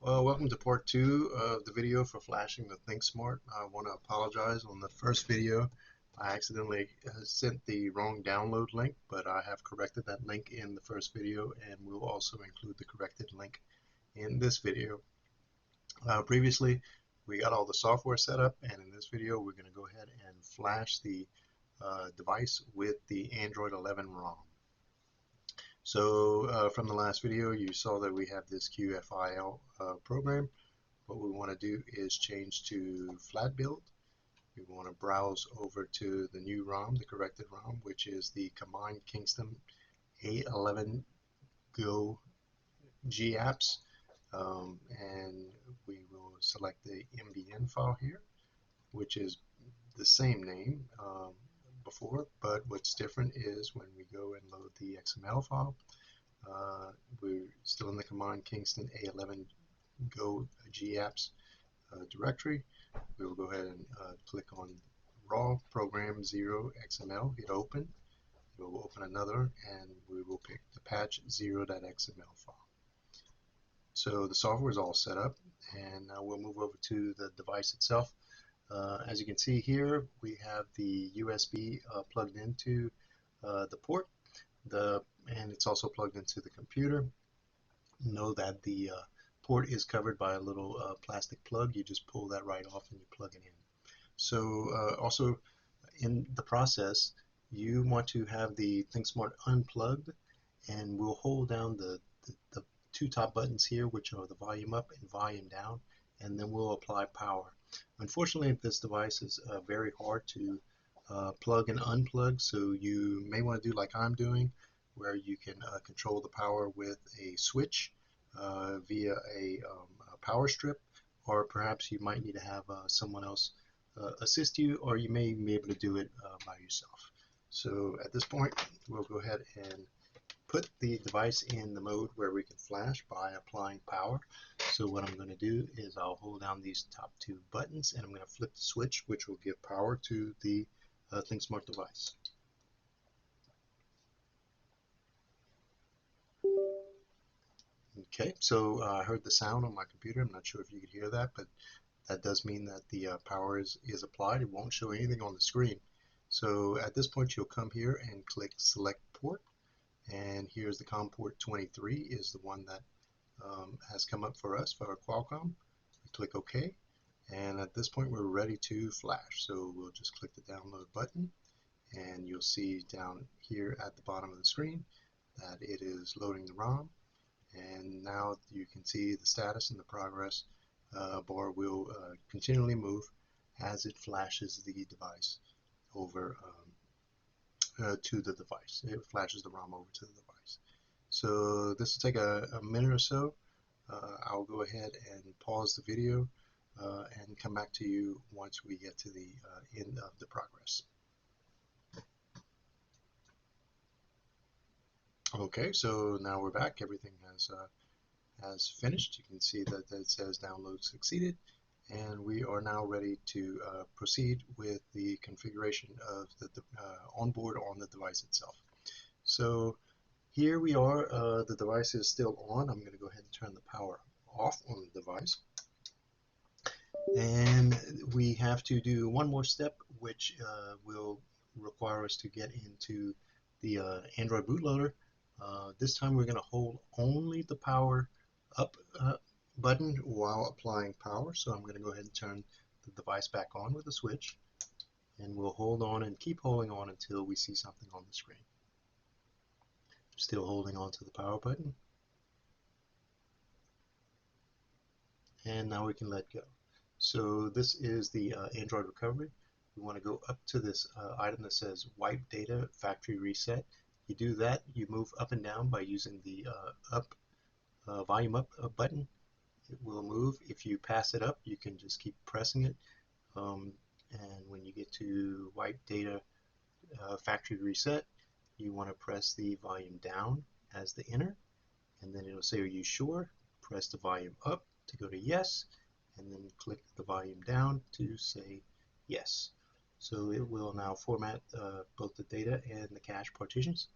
Well, welcome to part 2 of the video for flashing the ThinkSmart. I want to apologize on the first video. I accidentally sent the wrong download link, but I have corrected that link in the first video, and we'll also include the corrected link in this video. Previously, we got all the software set up, and in this video, we're going to go ahead and flash the device with the Android 11 ROM. So from the last video, you saw that we have this QFIL program. What we want to do is change to flat build. We want to browse over to the new ROM, the corrected ROM, which is the Combined Kingston A11 Go G apps. And we will select the MBN file here, which is the same name before, but what's different is when we go and load the XML file, we're still in the Combined Kingston A11 Go G apps directory. We will go ahead and click on raw program 0 XML, hit open. It will open another, and we will pick the patch 0.xml file. So the software is all set up, and now we'll move over to the device itself. As you can see here, we have the USB plugged into the port, and it's also plugged into the computer. Know that the port is covered by a little plastic plug. You just pull that right off and you plug it in. So also in the process, you want to have the ThinkSmart unplugged, and we'll hold down the two top buttons here, which are the volume up and volume down, and then we'll apply power. Unfortunately, this device is very hard to plug and unplug, so you may want to do like I'm doing, where you can control the power with a switch via a power strip, or perhaps you might need to have someone else assist you, or you may be able to do it by yourself. So at this point, we'll go ahead and put the device in the mode where we can flash by applying power. So what I'm going to do is I'll hold down these top two buttons, and I'm going to flip the switch, which will give power to the ThinkSmart device. Okay, so I heard the sound on my computer. I'm not sure if you could hear that, but that does mean that the power is applied. It won't show anything on the screen. So at this point, you'll come here and click Select Port. And here's the COM port 23 is the one that has come up for us for our Qualcomm. We click OK. And at this point, we're ready to flash. So we'll just click the download button. And you'll see down here at the bottom of the screen that it is loading the ROM. And now you can see the status and the progress bar will continually move as it flashes the device over to the device. It flashes the ROM over to the device. So this will take a minute or so. I'll go ahead and pause the video and come back to you once we get to the end of the progress. Okay, so now we're back. Everything has finished. You can see that it says download succeeded, and we are now ready to proceed with the configuration of the onboard on the device itself. So here we are. The device is still on. I'm going to go ahead and turn the power off on the device, and we have to do one more step, which will require us to get into the Android bootloader. This time we're going to hold only the power up button while applying power. So I'm going to go ahead and turn the device back on with a switch, and we'll hold on and keep holding on until we see something on the screen. Still holding on to the power button, and now we can let go. So this is the Android recovery. We want to go up to this item that says wipe data factory reset. You do that, you move up and down by using the volume up button. It will move. If you pass it up, you can just keep pressing it. And when you get to wipe data factory reset, you want to press the volume down as the enter, and then it'll say, are you sure? Press the volume up to go to yes, and then click the volume down to say yes. So it will now format both the data and the cache partitions,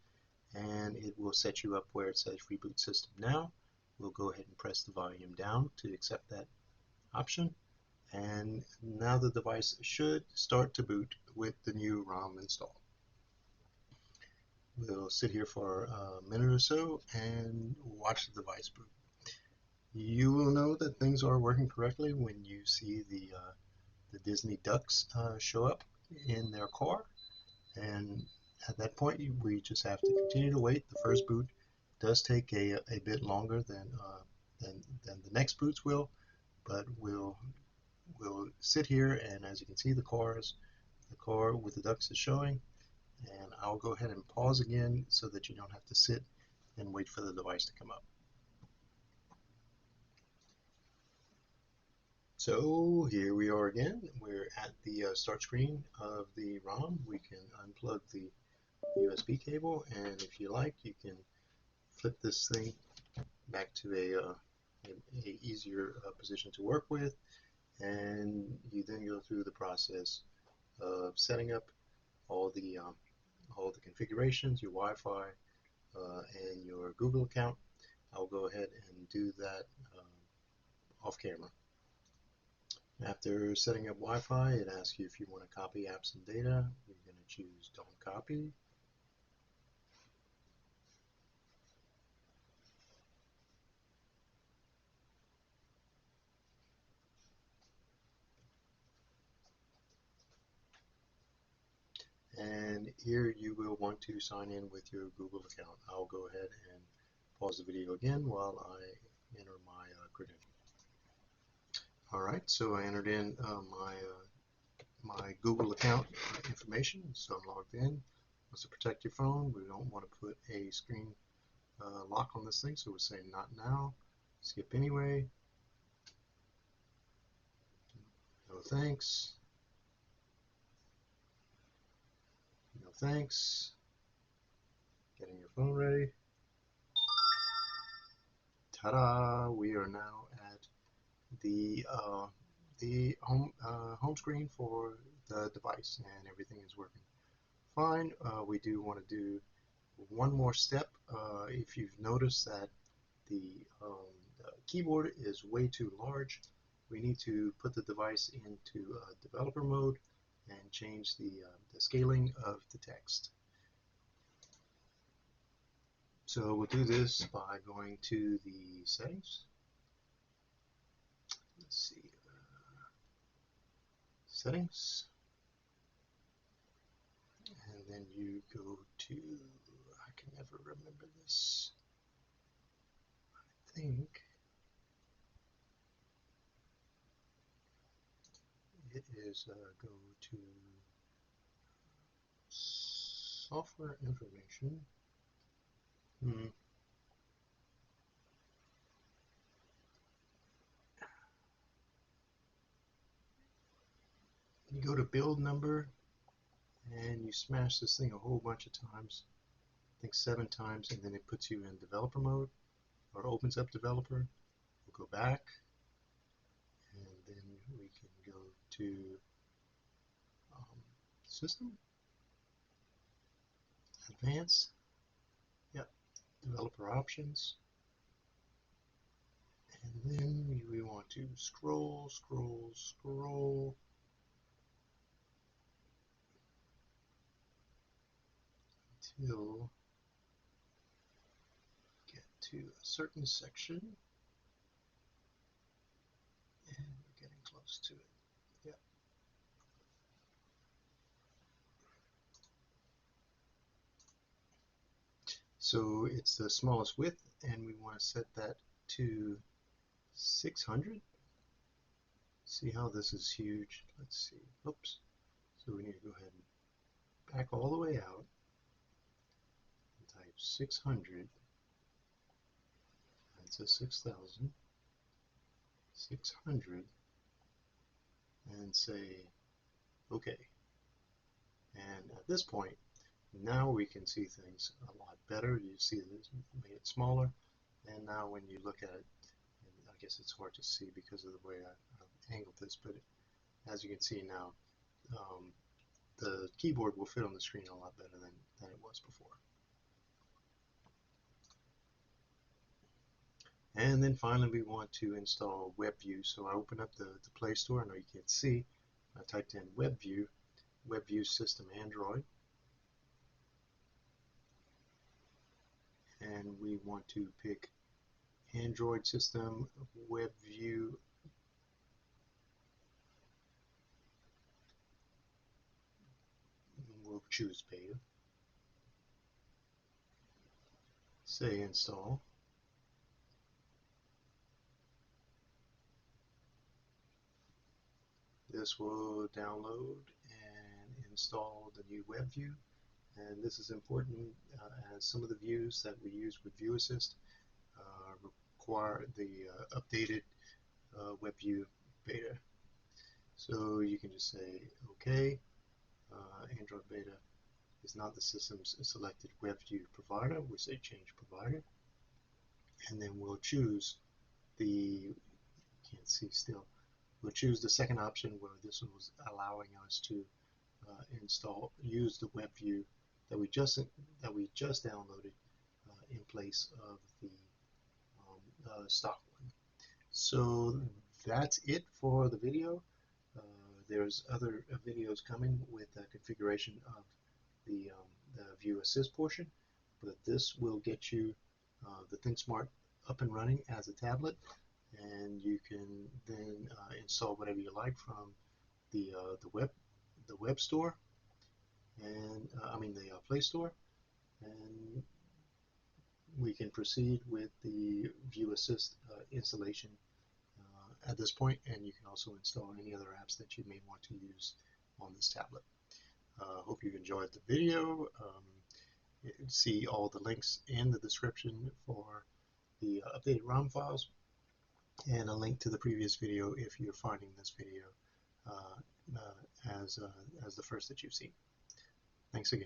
and it will set you up where it says reboot system now, We'll go ahead and press the volume down to accept that option. And now the device should start to boot with the new ROM installed. We'll sit here for a minute or so and watch the device boot. You will know that things are working correctly when you see the Disney ducks show up in their car, and at that point we just have to continue to wait. The first boot does take a bit longer than the next boots will, but we'll sit here, and as you can see, the car with the ducks is showing, and I'll go ahead and pause again so that you don't have to sit and wait for the device to come up. So here we are again. We're at the start screen of the ROM. We can unplug the USB cable, and if you like, you can flip this thing back to a easier position to work with, and you then go through the process of setting up all the configurations, your Wi-Fi, and your Google account. I'll go ahead and do that off camera. After setting up Wi-Fi, it asks you if you want to copy apps and data. You're going to choose Don't Copy. And here you will want to sign in with your Google account. I'll go ahead and pause the video again while I enter my credentials. Alright, so I entered in my Google account information, so I'm logged in. Let's protect your phone. We don't want to put a screen lock on this thing, so we're saying not now. Skip anyway. No thanks. No thanks. Getting your phone ready. Ta-da! We are now at the home screen for the device, and everything is working fine. We do want to do one more step. If you've noticed that the keyboard is way too large, we need to put the device into developer mode and change the scaling of the text. So we'll do this by going to the settings. Let's see, settings, and then you go to, I can never remember this, I think it is go to software information. You go to build number, and you smash this thing a whole bunch of times, I think 7 times, and then it puts you in developer mode, or opens up developer. We'll go back, and then we can go to system, advanced, yep, developer options, and then we want to scroll until get to a certain section, and we're getting close to it. Yep. So it's the smallest width, and we want to set that to 600. See how this is huge? Let's see. Oops. So we need to go ahead and back all the way out and type 600. That's a 6,000. 600, and say OK. And at this point, now we can see things a lot better. You see this made it smaller, and now when you look at it, I guess it's hard to see because of the way I've angled this, but as you can see now, the keyboard will fit on the screen a lot better than it was before. And then finally we want to install Webview. So I open up the Play Store. I know you can't see. I typed in Webview System Android. And we want to pick Android System Webview. We'll choose beta. Say install. This will download and install the new Webview. And this is important as some of the views that we use with View Assist require the updated Webview beta. So you can just say OK. Android beta is not the system's selected Webview provider. We say change provider. And then we'll choose the, can't see still, we'll choose the second option where this one was allowing us to use the Webview that we just downloaded in place of the stock one. So that's it for the video. There's other videos coming with configuration of the View Assist portion, but this will get you the ThinkSmart up and running as a tablet, and you can then install whatever you like from the web store, and the Play Store, and we can proceed with the View Assist installation at this point, and you can also install any other apps that you may want to use on this tablet. Hope you enjoyed the video. See all the links in the description for the updated ROM files, and a link to the previous video if you're finding this video as the first that you've seen. Thanks again.